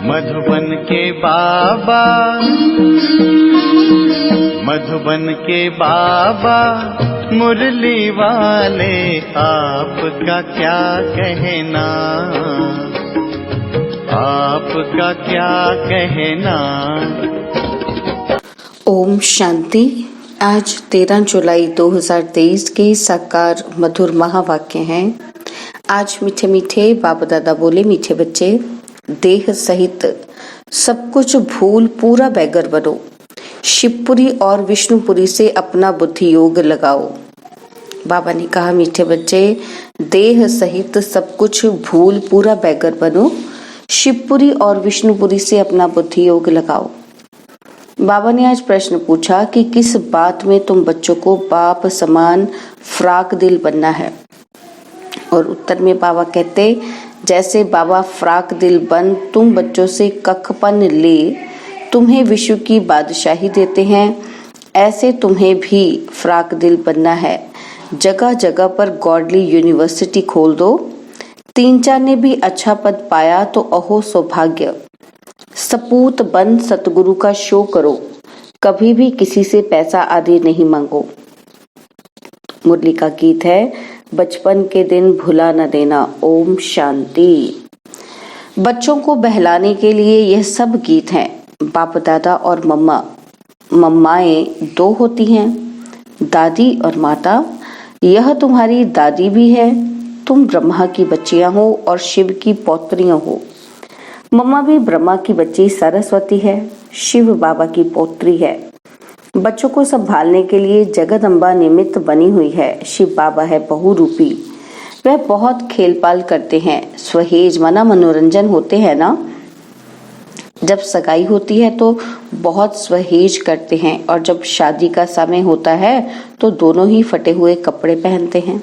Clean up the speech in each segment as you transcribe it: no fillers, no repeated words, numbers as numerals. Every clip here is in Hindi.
मधुबन के बाबा, मधुबन के बाबा मुरली वाले, आपका क्या कहना, आपका क्या कहना। ओम शांति। आज 13 जुलाई 2023 के साकार मधुर महावाक्य हैं। आज मीठे मीठे बाबा दादा बोले, मीठे बच्चे, देह सहित सब कुछ भूल पूरा बैगर बनो, शिवपुरी और विष्णुपुरी से अपना बुद्धि योग लगाओ। बाबा ने कहा, मीठे बच्चे, देह सहित सब कुछ भूल पूरा बैगर बनो, शिवपुरी और विष्णुपुरी से अपना बुद्धि योग लगाओ। बाबा ने आज प्रश्न पूछा कि किस बात में तुम बच्चों को बाप समान फ्राक दिल बनना है। और उत्तर में बाबा कहते, जैसे बाबा फ्राक दिल बन तुम बच्चों से कखपन ले तुम्हें विश्व की बादशाही देते हैं, ऐसे तुम्हें भी फ्राक दिल बनना है। जगह जगह पर गॉडली यूनिवर्सिटी खोल दो। 3-4 ने भी अच्छा पद पाया तो अहो सौभाग्य। सपूत बन सतगुरु का शो करो, कभी भी किसी से पैसा आदि नहीं मांगो। मुरली का गीत है, बचपन के दिन भुला न देना। ओम शांति। बच्चों को बहलाने के लिए यह सब गीत हैं। बाप दादा और मम्मा, मम्माएं 2 होती हैं, दादी और माता। यह तुम्हारी दादी भी है। तुम ब्रह्मा की बच्चियां हो और शिव की पौत्रियां हो। मम्मा भी ब्रह्मा की बच्ची सरस्वती है, शिव बाबा की पौत्री है। बच्चों को संभालने के लिए जगदम्बा निमित्त बनी हुई है। शिव बाबा है बहुरूपी। वह बहुत खेलपाल करते हैं। सहेज माना मनोरंजन होते हैं ना। जब सगाई होती है तो बहुत सहेज करते हैं, और जब शादी का समय होता है तो दोनों ही फटे हुए कपड़े पहनते हैं,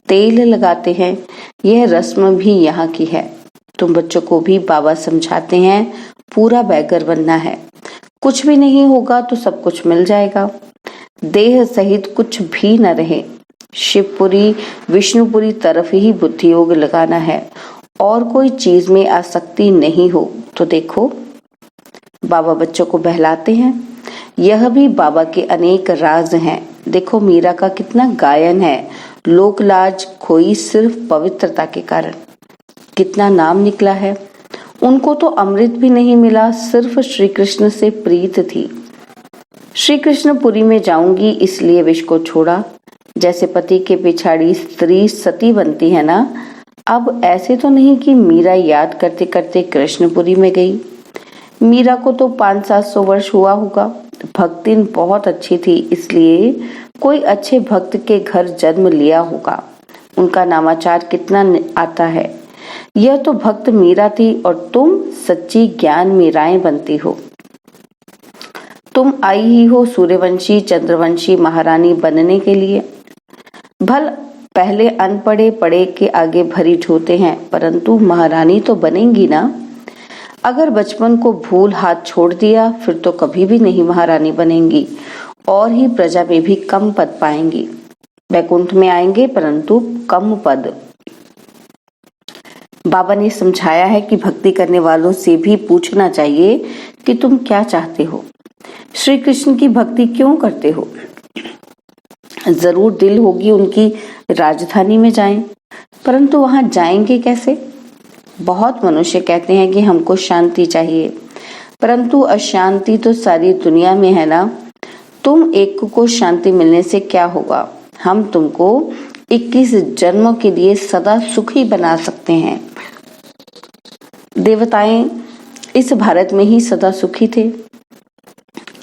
तेल लगाते हैं। यह रस्म भी यहाँ की है। तुम बच्चों को भी बाबा समझाते हैं, पूरा बैगर बनना है। कुछ भी नहीं होगा तो सब कुछ मिल जाएगा। देह सहित कुछ भी न रहे। शिवपुरी विष्णुपुरी तरफ ही बुद्धि योग लगाना है, और कोई चीज में आसक्ति नहीं हो। तो देखो, बाबा बच्चों को बहलाते हैं। यह भी बाबा के अनेक राज हैं। देखो, मीरा का कितना गायन है। लोक लाज खोई सिर्फ पवित्रता के कारण। कितना नाम निकला है। उनको तो अमृत भी नहीं मिला, सिर्फ श्री कृष्ण से प्रीत थी। श्री कृष्ण पुरी में जाऊंगी इसलिए विष को छोड़ा। जैसे पति के पिछाड़ी स्त्री सती बनती है ना। अब ऐसे तो नहीं कि मीरा याद करते करते कृष्णपुरी में गई। मीरा को तो 500-700 वर्ष हुआ होगा। भक्तिन बहुत अच्छी थी, इसलिए कोई अच्छे भक्त के घर जन्म लिया होगा। उनका नामाचार कितना आता है। यह तो भक्त मीरा थी, और तुम सच्ची ज्ञान मीराएं बनती हो। तुम आई ही हो सूर्यवंशी चंद्रवंशी महारानी बनने के लिए। भल पहले अनपढ़े पढ़े के आगे भरी ढोते हैं, परंतु महारानी तो बनेंगी ना। अगर बचपन को भूल हाथ छोड़ दिया, फिर तो कभी भी नहीं महारानी बनेंगी, और ही प्रजा में भी कम पद पाएंगी। वैकुंठ में आएंगे परंतु कम पद। बाबा ने समझाया है कि भक्ति करने वालों से भी पूछना चाहिए कि तुम क्या चाहते हो, श्री कृष्ण की भक्ति क्यों करते हो। जरूर दिल होगी उनकी राजधानी में जाएं, परंतु वहां जाएंगे कैसे। बहुत मनुष्य कहते हैं कि हमको शांति चाहिए, परंतु अशांति तो सारी दुनिया में है ना। तुम एक को शांति मिलने से क्या होगा। हम तुमको 21 जन्मों के लिए सदा सुखी बना सकते हैं। देवताएं इस भारत में ही सदा सुखी थे।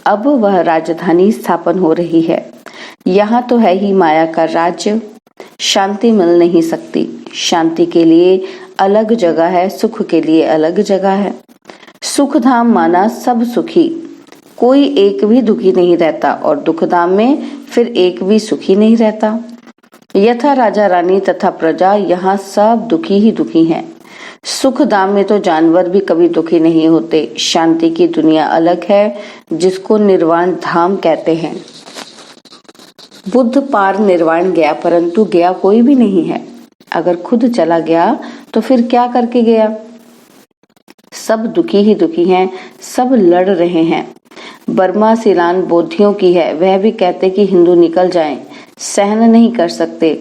अब वह राजधानी स्थापन हो रही है। यहाँ तो है ही माया का राज्य। शांति मिल नहीं सकती। शांति के लिए अलग जगह है, सुख के लिए अलग जगह है। सुख धाम माना सब सुखी, कोई एक भी दुखी नहीं रहता, और दुख धाम में फिर एक भी सुखी नहीं रहता। यथा राजा रानी तथा प्रजा, यहाँ सब दुखी ही दुखी हैं। सुख धाम में तो जानवर भी कभी दुखी नहीं होते। शांति की दुनिया अलग है, जिसको निर्वाण धाम कहते हैं। बुद्ध पार निर्वाण गया, परंतु गया कोई भी नहीं है। अगर खुद चला गया तो फिर क्या करके गया। सब दुखी ही दुखी हैं, सब लड़ रहे हैं। बर्मा सिलान बौद्धियों की है, वह भी कहते कि हिंदू निकल जाएं, सहन नहीं कर सकते।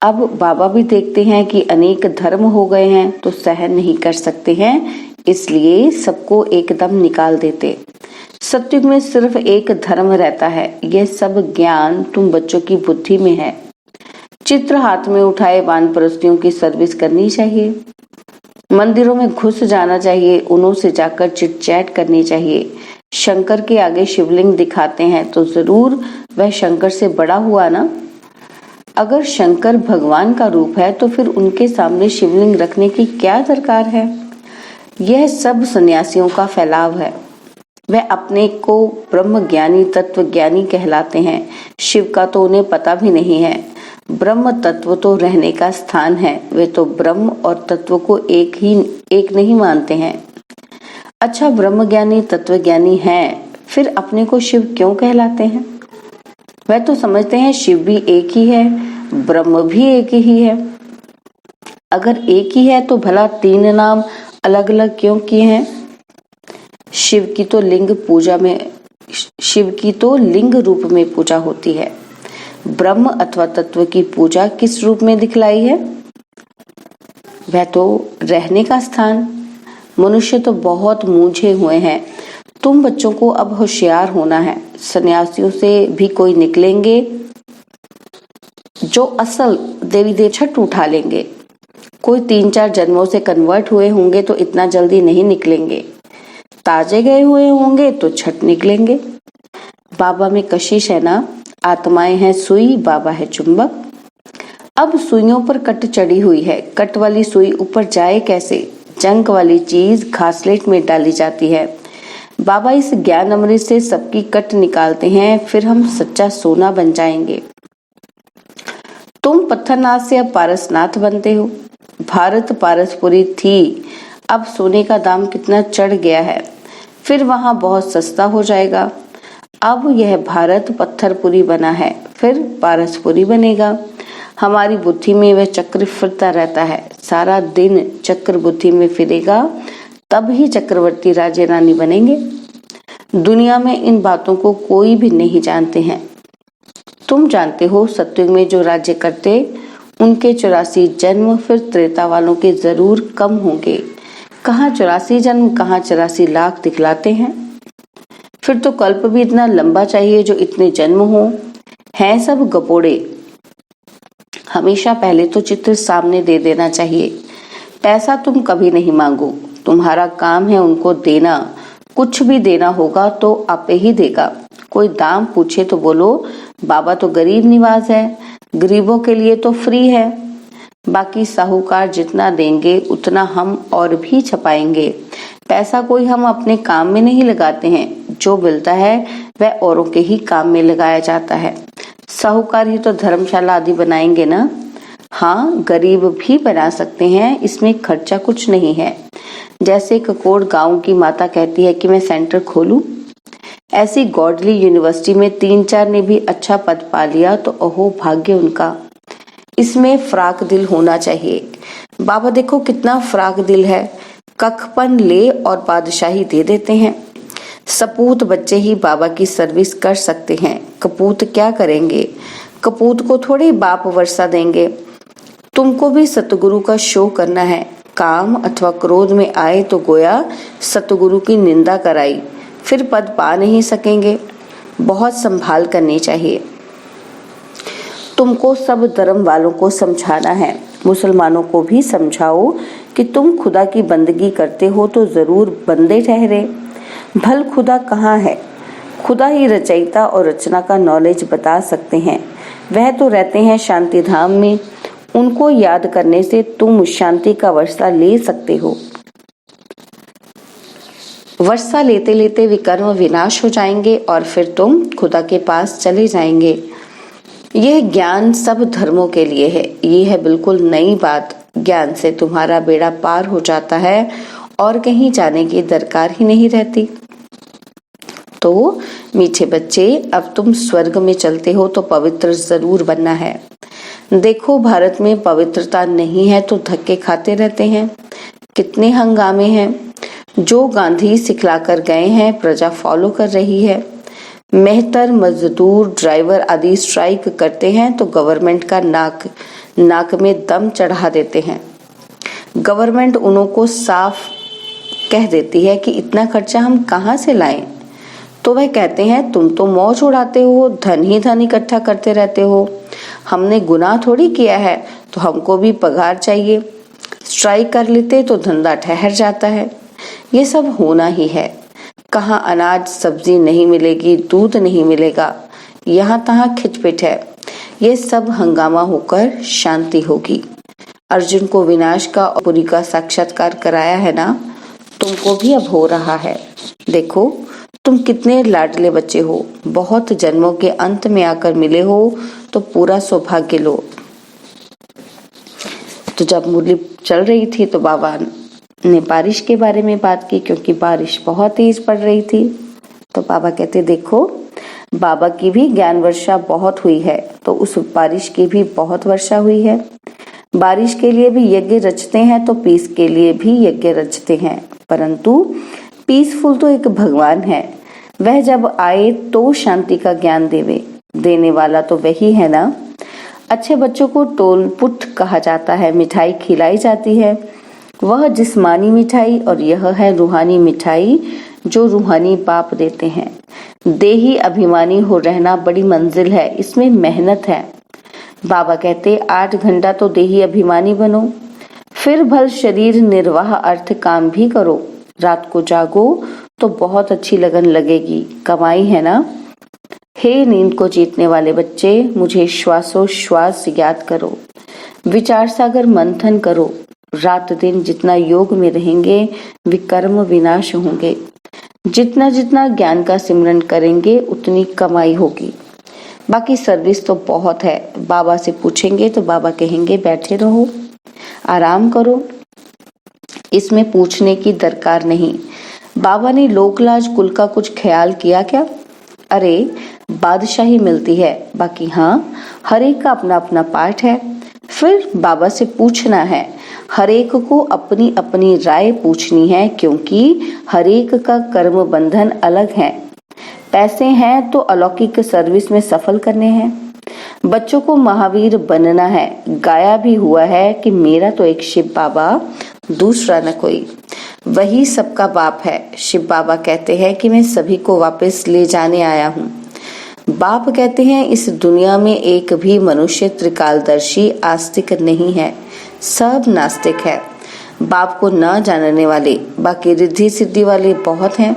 अब बाबा भी देखते हैं कि अनेक धर्म हो गए हैं तो सहन नहीं कर सकते हैं, इसलिए सबको एकदम निकाल देते। सत्युग में सिर्फ एक धर्म रहता है, यह सब ज्ञान तुम बच्चों की बुद्धि में है। चित्र हाथ में उठाए वानप्रस्थियों की सर्विस करनी चाहिए, मंदिरों में घुस जाना चाहिए, उन्हों से जाकर चिट चैट करनी चाहिए। शंकर के आगे शिवलिंग दिखाते हैं तो जरूर वह शंकर से बड़ा हुआ ना। अगर शंकर भगवान का रूप है तो फिर उनके सामने शिवलिंग रखने की क्या दरकार है। यह सब सन्यासियों का फैलाव है, वह अपने को ब्रह्म ज्ञानी तत्व ज्ञानी कहलाते हैं। शिव का तो उन्हें पता भी नहीं है। ब्रह्म तत्व तो रहने का स्थान है, वे तो ब्रह्म और तत्व को एक नहीं मानते हैं। अच्छा, ब्रह्म ज्ञानी तत्व ज्ञानी हैं, फिर अपने को शिव क्यों कहलाते हैं। वह तो समझते हैं शिव भी एक ही है, ब्रह्म भी एक ही है। अगर एक ही है तो भला तीन नाम अलग अलग क्यों किए हैं। शिव की तो लिंग रूप में पूजा होती है। ब्रह्म अथवा तत्व की पूजा किस रूप में दिखलाई है। वह तो रहने का स्थान। मनुष्य तो बहुत मूंझे हुए हैं। तुम बच्चों को अब होशियार होना है। सन्यासियों से भी कोई निकलेंगे जो असल देवी देव छठ उठा लेंगे। कोई 3-4 जन्मों से कन्वर्ट हुए होंगे तो इतना जल्दी नहीं निकलेंगे। ताजे गए हुए होंगे तो छठ निकलेंगे। बाबा में कशिश है ना, आत्माएं हैं सुई, बाबा है चुंबक। अब सुइयों पर कट चढ़ी हुई है, कट वाली सुई ऊपर जाए कैसे। जंग वाली चीज घासलेट में डाली जाती है। बाबा इस ज्ञान अमृत से सबकी कट निकालते हैं, फिर हम सच्चा सोना बन जाएंगे। तुम पत्थरनाथ से अब पारसनाथ बनते हो। भारत पारसपुरी थी, अब सोने का दाम कितना चढ़ गया है, फिर वहां बहुत सस्ता हो जाएगा। अब यह भारत पत्थरपुरी बना है, फिर पारसपुरी बनेगा। हमारी बुद्धि में वह चक्र फिरता रहता है, सारा दिन चक्र बुद्धि में फिरेगा, तब ही चक्रवर्ती राजे रानी बनेंगे। दुनिया में इन बातों को कोई भी नहीं जानते हैं। तुम जानते हो सत्युग में जो राज्य करते उनके 84 जन्म फिर त्रेता वालों के जरूर कम होंगे। कहाँ 84 जन्म, कहाँ 84 लाख दिखलाते हैं। फिर तो कल्प भी इतना लंबा चाहिए जो इतने जन्म हो। हैं सब गपोड़े। हमेशा पहले तो चित्र सामने दे देना चाहिए। पैसा तुम कभी नहीं मांगो, तुम्हारा काम है उनको देना। कुछ भी देना होगा तो आपे ही देगा। कोई दाम पूछे तो बोलो बाबा तो गरीब निवाज है, गरीबों के लिए तो फ्री है। बाकी साहूकार जितना देंगे उतना हम और भी छपाएंगे। पैसा कोई हम अपने काम में नहीं लगाते हैं, जो मिलता है वह औरों के ही काम में लगाया जाता है। साहूकार ही तो धर्मशाला आदि बनाएंगे ना। हाँ, गरीब भी बना सकते हैं, इसमें खर्चा कुछ नहीं है। जैसे ककोड़ गांव की माता कहती है कि मैं सेंटर खोलूं, ऐसी गॉडली यूनिवर्सिटी में 3-4 ने भी अच्छा पद पा लिया तो ओहो भाग्य उनका। इसमें फ्राक दिल होना चाहिए। बाबा देखो कितना फ्राक दिल है, कखपन ले और बादशाही दे देते हैं। सपूत बच्चे ही बाबा की सर्विस कर सकते हैं, कपूत क्या करेंगे। कपूत को थोड़े बाप वर्षा देंगे। तुमको भी सतगुरु का शो करना है। काम अथवा क्रोध में आए तो गोया सतगुरु की निंदा कराई, फिर पद पा नहीं सकेंगे। बहुत संभाल करनी चाहिए। तुमको सब धर्म वालों को समझाना है। मुसलमानों को भी समझाओ कि तुम खुदा की बंदगी करते हो तो जरूर बंदे ठहरे। भल खुदा कहाँ है। खुदा ही रचयिता और रचना का नॉलेज बता सकते हैं। वह तो रहते हैं शांति धाम में। उनको याद करने से तुम शांति का वर्षा ले सकते हो। वर्षा लेते लेते विकर्म विनाश हो जाएंगे और फिर तुम खुदा के पास चले जाएंगे। यह ज्ञान सब धर्मों के लिए है। ये है बिल्कुल नई बात। ज्ञान से तुम्हारा बेड़ा पार हो जाता है और कहीं जाने की दरकार ही नहीं रहती। तो मीठे बच्चे, अब तुम स्वर्ग में चलते हो तो पवित्र जरूर बनना है। देखो भारत में पवित्रता नहीं है तो धक्के खाते रहते हैं। कितने हंगामे हैं। जो गांधी सिखलाकर गए हैं प्रजा फॉलो कर रही है। मेहतर, मजदूर, ड्राइवर आदि स्ट्राइक करते हैं तो गवर्नमेंट का नाक में दम चढ़ा देते हैं। गवर्नमेंट उनको साफ कह देती है कि इतना खर्चा हम कहाँ से लाएं। तो वह कहते हैं तुम तो मौज उड़ाते हो, धन ही धन इकट्ठा करते रहते हो, हमने गुनाह थोड़ी किया है तो हमको भी पगार चाहिए। स्ट्राइक कर लेते तो धंधा ठहर जाता है। ये सब होना ही है। कहाँ अनाज सब्जी नहीं मिलेगी, दूध नहीं मिलेगा, यहाँ तहाँ खिचपिट है। ये सब हंगामा होकर शांति होगी। अर्जुन को विनाश का और पुरी का साक्षात्कार कराया है ना, तुमको भी अब हो रहा है। देखो तुम कितने लाडले बच्चे हो, बहुत जन्मों के अंत में आकर मिले हो तो पूरा सौभाग्य लो। तो जब मुरली चल रही थी तो बाबा ने बारिश के बारे में बात की, क्योंकि बारिश बहुत तेज पड़ रही थी। तो बाबा कहते देखो बाबा की भी ज्ञान वर्षा बहुत हुई है, तो उस बारिश की भी बहुत वर्षा हुई है। बारिश के लिए भी यज्ञ रचते हैं तो पीस के लिए भी यज्ञ रचते हैं, परंतु पीसफुल तो एक भगवान है। वह जब आए तो शांति का ज्ञान देने वाला तो वही है ना। अच्छे बच्चों को टोलपुट कहा जाता है, मिठाई खिलाई जाती है, वह जिस्मानी मिठाई, और यह है रूहानी मिठाई जो रूहानी बाप देते हैं। देही अभिमानी हो रहना बड़ी मंजिल है, इसमें मेहनत है। बाबा कहते 8 घंटा तो देही अभिमानी बनो, फिर भल शरीर निर्वाह अर्थ काम भी करो। रात को जागो तो बहुत अच्छी लगन लगेगी, कमाई है ना। हे नींद को जीतने वाले बच्चे, मुझे श्वासोश्वास याद करो, विचार सागर मंथन करो। रात दिन जितना योग में रहेंगे विकर्म विनाश होंगे। जितना जितना ज्ञान का सिमरन करेंगे उतनी कमाई होगी। बाकी सर्विस तो बहुत है। बाबा से पूछेंगे तो बाबा कहेंगे बैठे रहो, आराम करो, इसमें पूछने की दरकार नहीं। बाबा ने लोकलाज कुल का कुछ ख्याल किया क्या? अरे बादशाही मिलती है, बाकी हाँ हर एक का अपना अपना पार्ट है। फिर बाबा से पूछना है, हर एक को अपनी अपनी राय पूछनी है, क्योंकि हर एक का कर्म बंधन अलग है। पैसे हैं तो अलौकिक सर्विस में सफल करने हैं। बच्चों को महावीर बनना है। गाया भी हुआ है कि मेरा तो एक शिव बाबा, दूसरा न कोई, वही सबका बाप है। शिव बाबा कहते हैं कि मैं सभी को वापस ले जाने आया हूँ। बाप कहते हैं इस दुनिया में एक भी मनुष्य त्रिकालदर्शी आस्तिक नहीं है, सब नास्तिक है। बाप को न जानने वाले, बाकी रिद्धि सिद्धि वाले बहुत हैं।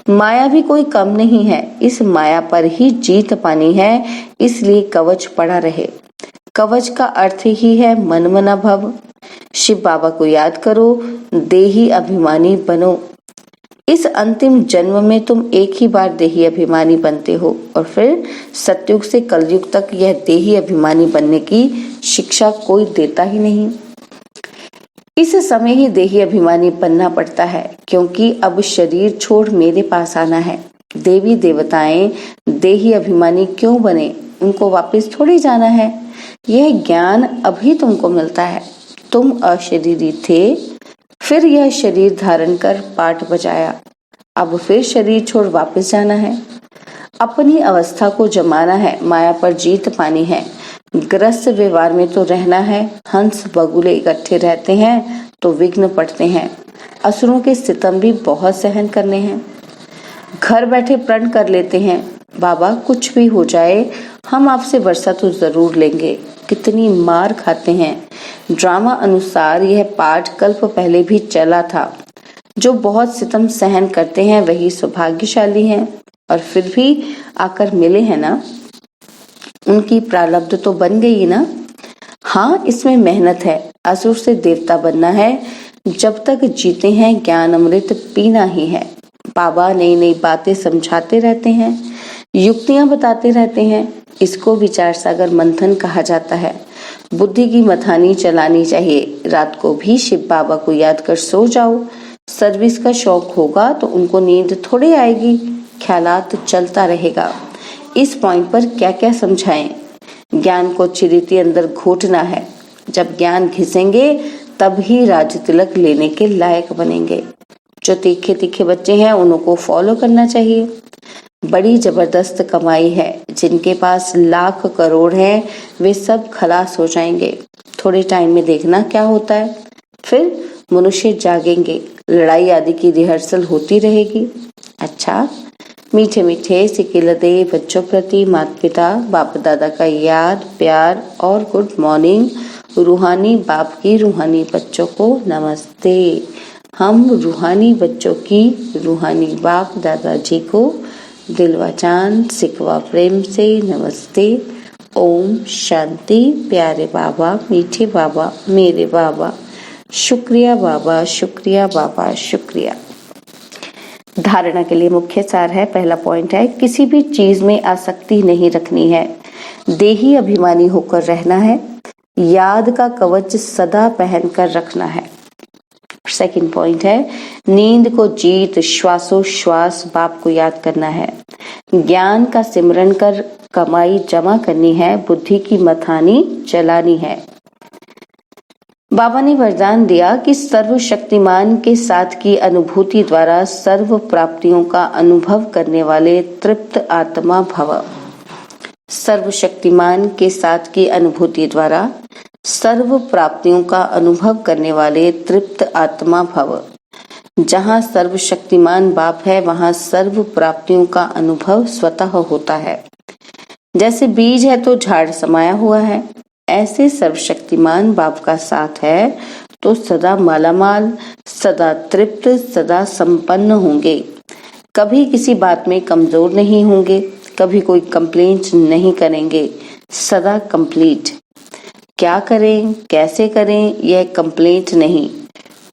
माया भी कोई कम नहीं है, इस माया पर ही जीत पानी है, इसलिए कवच पड़ा रहे। कवच का अर्थ ही है मन मना भव। शिव बाबा को याद करो, देही अभिमानी बनो। इस अंतिम जन्म में तुम एक ही बार देही अभिमानी बनते हो, और फिर सतयुग से कलयुग तक यह देही अभिमानी बनने की शिक्षा कोई देता ही नहीं। इस समय ही देही अभिमानी बनना पड़ता है, क्योंकि अब शरीर छोड़ मेरे पास आना है। देवी देवताएं देही अभिमानी क्यों बने? उनको वापस थोड़ी जाना है। यह ज्ञान अभी तुमको मिलता है। तुम अशरीरी थे, फिर यह शरीर धारण कर पाठ बजाया, अब फिर शरीर छोड़ वापस जाना है। अपनी अवस्था को जमाना है, माया पर जीत पानी है। ग्रस्त व्यवहार में तो रहना है। हंस बगुले इकट्ठे रहते हैं तो विघ्न पड़ते हैं। असुरों के सितम भी बहुत सहन करने हैं। घर बैठे प्रण कर लेते हैं, बाबा कुछ भी हो जाए हम आपसे वर्षा तो जरूर लेंगे। कितनी मार खाते हैं। ड्रामा अनुसार यह पाठ कल्प पहले भी चला था। जो बहुत सितम सहन करते हैं वही सौभाग्यशाली हैं, और फिर भी आकर मिले हैं ना। उनकी प्रारब्ध तो बन गई ना। हाँ, इसमें मेहनत है। असुर से देवता बनना है। जब तक जीते हैं ज्ञान अमृत पीना ही है। बाबा नई नई बातें समझाते रहते हैं, युक्तियां बताते रहते हैं। इसको विचार सागर मंथन कहा जाता है। बुद्धि की मथानी चलानी चाहिए। रात को भी शिव बाबा को याद कर सो जाओ। सर्विस का शौक होगा तो उनको नींद थोड़ी आएगी, ख्यालात चलता रहेगा। इस पॉइंट पर क्या क्या समझाएं? ज्ञान को चिरीती अंदर घोटना है। जब ज्ञान घिसेंगे तब ही राज तिलक लेने के लायक बनेंगे। जो तीखे तीखे बच्चे हैं उनको फॉलो करना चाहिए। बड़ी जबरदस्त कमाई है, जिनके पास लाख करोड़ है वे सब खलास हो जाएंगे। थोड़े टाइम में देखना क्या होता है, फिर मनुष्य जागेंगे, लड़ाई आदि की रिहर्सल होती रहेगी। अच्छा, मीठे मीठे सिकिलदे बच्चों प्रति माता पिता बाप दादा का याद प्यार और गुड मॉर्निंग। रूहानी बाप की रूहानी बच्चों को नमस्ते। हम रूहानी बच्चों की रूहानी बाप दादाजी को दिलवा चांद सिकवा प्रेम से नमस्ते। ओम शांति। प्यारे बाबा, मीठे बाबा, मेरे बाबा, शुक्रिया बाबा, शुक्रिया बाबा, शुक्रिया। धारणा के लिए मुख्य सार है, पहला पॉइंट है, किसी भी चीज में आसक्ति नहीं रखनी है, देही अभिमानी होकर रहना है, याद का कवच सदा पहनकर रखना है। सेकंड पॉइंट है, नींद को जीत श्वासोश्वास बाप को याद करना है, ज्ञान का सिमरन कर कमाई जमा करनी है, बुद्धि की मथानी चलानी है। बाबा ने वरदान दिया कि सर्वशक्तिमान के साथ की अनुभूति द्वारा सर्व प्राप्तियों का अनुभव करने वाले तृप्त आत्मा भव। सर्वशक्तिमान के साथ की अनुभूति द्वारा सर्व प्राप्तियों का अनुभव करने वाले तृप्त आत्मा भव। जहाँ सर्वशक्तिमान बाप है वहाँ सर्व प्राप्तियों का अनुभव स्वतः होता है। जैसे बीज है तो झाड़ समाया हुआ है, ऐसे सर्वशक्तिमान बाप का साथ है तो सदा मालामाल, सदा तृप्त, सदा संपन्न होंगे। कभी किसी बात में कमजोर नहीं होंगे, कभी कोई कंप्लेंट नहीं करेंगे, सदा कंप्लीट। क्या करें कैसे करें यह कंप्लेंट नहीं,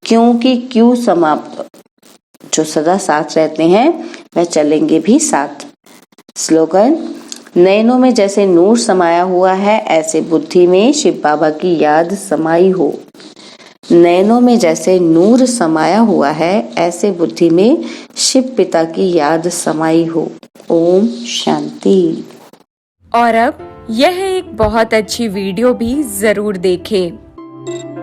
क्योंकि क्यों समाप्त। जो सदा साथ रहते हैं वह चलेंगे भी साथ। स्लोगन, नयनों में जैसे नूर समाया हुआ है ऐसे बुद्धि में शिव बाबा की याद समाई हो। नयनों में जैसे नूर समाया हुआ है ऐसे बुद्धि में शिव पिता की याद समाई हो। ओम शांति। और अब यह एक बहुत अच्छी वीडियो भी जरूर देखें।